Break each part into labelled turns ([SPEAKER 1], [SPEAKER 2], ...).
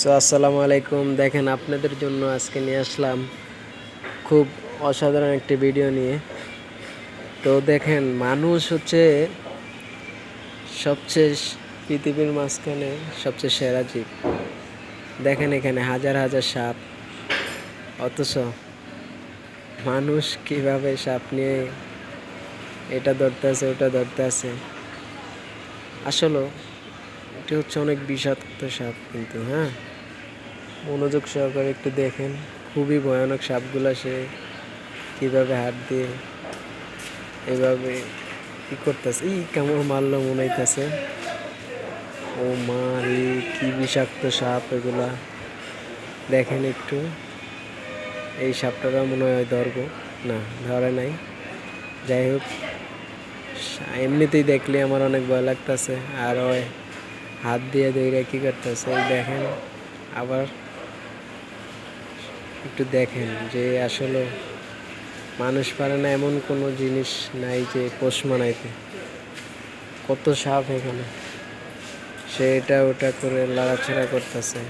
[SPEAKER 1] আসসালামু আলাইকুম। দেখেন আপনাদের জন্য আজকে নিয়ে আসলাম খুব অসাধারণ একটি ভিডিও নিয়ে। তো দেখেন মানুষ হচ্ছে সবচেয়ে পৃথিবীর মাঝখানে সবচেয়ে সেরা জীব। দেখেন এখানে হাজার হাজার সাপ, অথচ মানুষ কিভাবে সাপ নিয়ে এটা ধরতে আছে ওটা ধরতে আছে। আসলে এটি হচ্ছে অনেক বিষাক্ত সাপ, কিন্তু মনোযোগ সহকারে একটু দেখেন, খুবই ভয়ানক সাপগুলা। সে কিভাবে হাত দিয়ে এভাবে কি করতেছে, কামড় মারলো মনে হইতেছে। ও মা রে, কি বিষাক্ত সাপ এগুলা। দেখেন একটু, এই সাপটারা মনে হয় ধরবো না, ধরে নাই। যাই হোক, এমনিতেই দেখলে আমার অনেক ভয় লাগতেছে। আর ওই হাত দিয়ে ধরে কি করতেছে দেখেন। আবার একটু দেখেন যে আসলে মানুষ পারে না এমন কোনো জিনিস নাই যে পোষ মানাইতে। কত সাপ এখানে, সে এটা ওটা করে লড়াছড়া করতেছে।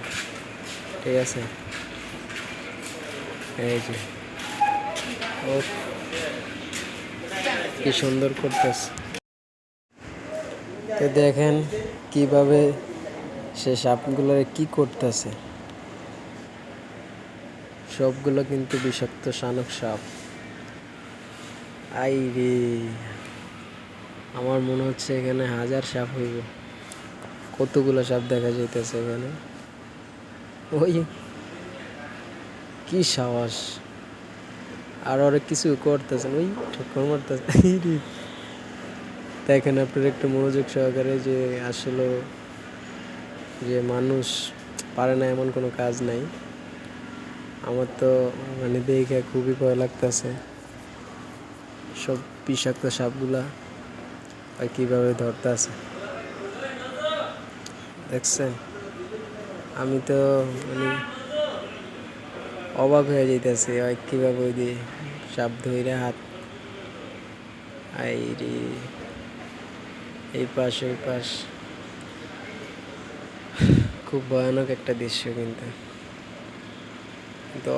[SPEAKER 1] ঠিক আছে, এই যে ও কি সুন্দর করতেছে। তো দেখেন কিভাবে সে সাপগুলোর কি করতেছে। সবগুলো কিন্তু বিষাক্ত শানক সাপ। আই রে, আমার মনে হচ্ছে এখানে হাজার সাপ হইব। কতগুলো সাপ দেখা যাইতেছে এখানে। ওই কি সাহস! আর ওরা কিছু করতেছেন, ওই ঠক্কর মারতেছে। দেখেন আপনার একটু মনোযোগ সহকারে, যে আসলে যে মানুষ পারে না এমন কোনো কাজ নাই। আমার তো দেখে খুবই ভয় লাগতেছে। সব বিষাক্ত সাপগুলা কিভাবে ধরতে আছে দেখছেন। আমি তো অবাক হয়ে যাইতেছি কিভাবে ওই দিয়ে সাপ ধরে হাত। আই রে, এই পাশ ওই পাশ, খুব ভয়ানক একটা দৃশ্য। কিন্তু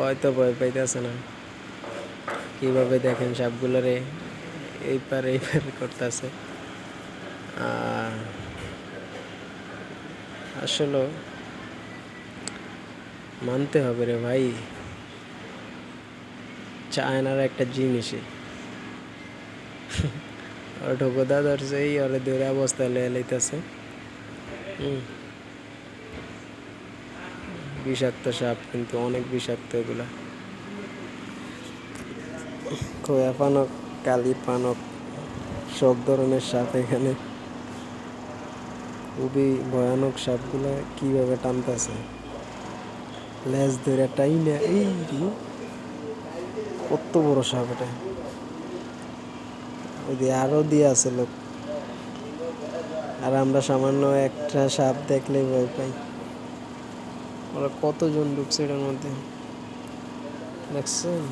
[SPEAKER 1] হয়তো ভয় পাইতেছে না। কিভাবে দেখেন সাপগুলোরে এই পার করতেছে। আসলে মানতে হবে রে ভাই, চায়নার একটা জিনিসই ওর ঢোকদা ধরছে, এই ওরে ধরে অবস্থা লেয়ে লইতেছে। বিষাক্ত সাপ, কিন্তু অনেক বিষাক্ত এগুলা। খোয়া পানক, কালি পানক, সব ধরনের সাপ এখানে। খুবই ভয়ানক সাপগুলা কিভাবে টানতেছে, লেজ ধরে টাইনা। এই কত বড় সাপ এটা! ওই দিয়ে আরো দিয়ে আছে লোক, আর আমরা সামান্য একটা সাপ দেখলেই ভয় পাই। ওরা কতজন ঢুকছে এটার মধ্যে, দেখছেন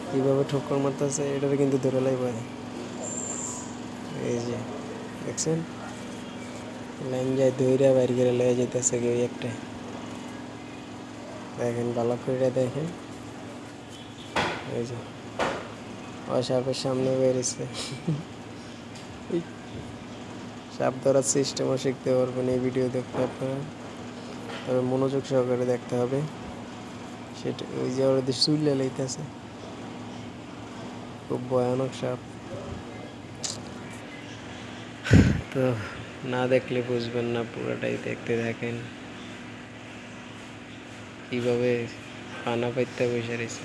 [SPEAKER 1] কিভাবে ঠক্কর মারতেছে। এটারে কিন্তু ধরে লাই ভয়। এই যে দেখছেন, লাইন যায় ধৈর্য বাইর করে লয়ে যেতেছে কেউ একটা। দেখেন ভালো করে দেখেন, এই যে সাপের সামনে বেরিয়েছে। সাপ ধরার সিস্টেমও শিখতে পারবেন এই ভিডিও দেখতে আপনারা, তবে মনোযোগ সহকারে দেখতে হবে। সেটা ওই যে ওদের চুইলে লইতেছে, খুব ভয়ানক সাপ। তো না দেখলে বুঝবেন না, পুরোটাই দেখতে থাকেন কিভাবে পানা পাইতে বসে রয়েছে।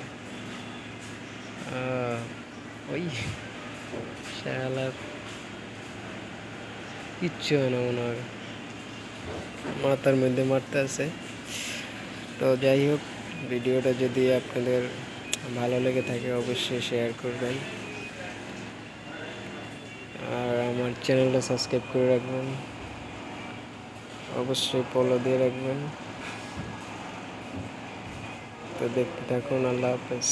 [SPEAKER 1] ওই শালার কিচ্ছু হয় না মনে হয়, মাথার মধ্যে মারতে আছে। তো যাই হোক, ভিডিওটা যদি আপনাদের ভালো লেগে থাকে অবশ্যই শেয়ার করবেন, আর আমার চ্যানেলটা সাবস্ক্রাইব করে রাখবেন, অবশ্যই ফলো দিয়ে রাখবেন। তো দেখতে থাকুন। আল্লাহ হাফেজ।